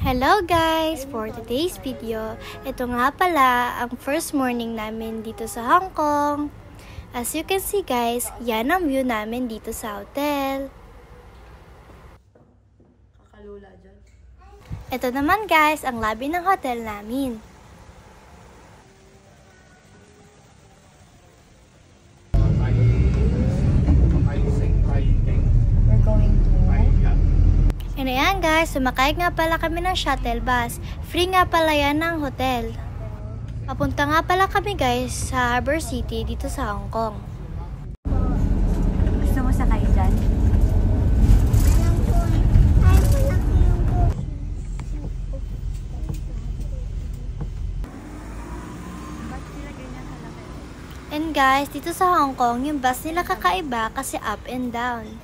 Hello guys! For today's video, ito nga pala ang first morning namin dito sa Hong Kong. As you can see guys, yan ang view namin dito sa hotel. Kakalula dyan. Ito naman guys, ang lobby ng hotel namin. We're going to... And ayan guys, sumakay nga pala kami ng shuttle bus. Free nga pala yan ng hotel. Papunta nga pala kami guys sa Harbour City dito sa Hong Kong. Gusto mo sakay dyan? And guys, dito sa Hong Kong, yung bus nila kakaiba kasi up and down.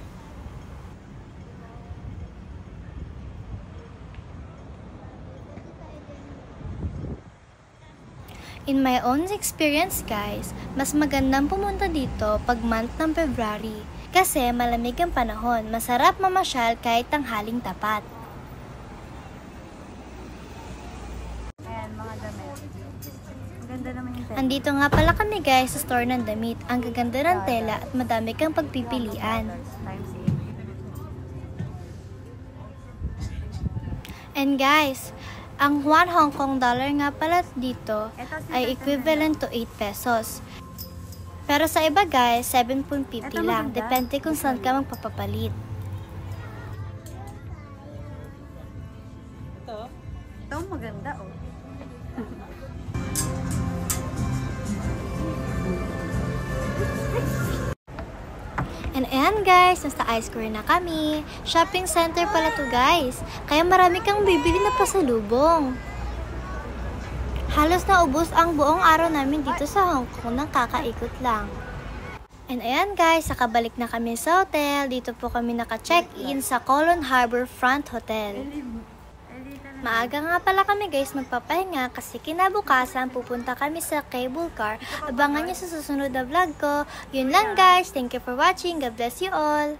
In my own experience guys, mas magandang pumunta dito pag month ng February kasi malamig ang panahon, masarap mamasyal kahit tanghaling tapat. Ayan, mga damit. Ang ganda naman yung tela. Andito nga pala kami guys sa store ng damit. Ang gaganda ng tela at madami kang pagpipilian. Times And guys, ang 1 Hong Kong dollar nga pala dito ay equivalent to 8 pesos. Pero sa iba guys, 7.50 lang. Depende kung saan ka magpapapalit. Ito maganda oh. And ayan guys, nasa Ice Cream na kami. Shopping center pala to guys. Kaya marami kang bibili na pasalubong. Halos naubos ang buong araw namin dito sa Hong Kong nang kakaikot lang. And ayan guys, nakabalik na kami sa hotel. Dito po kami naka-check-in sa Kowloon Harbour Front Hotel. Maaga nga pala kami guys magpapahinga kasi kinabukasan pupunta kami sa cable car. Abangan nyo sa susunod na vlog ko. Yun lang guys. Thank you for watching. God bless you all.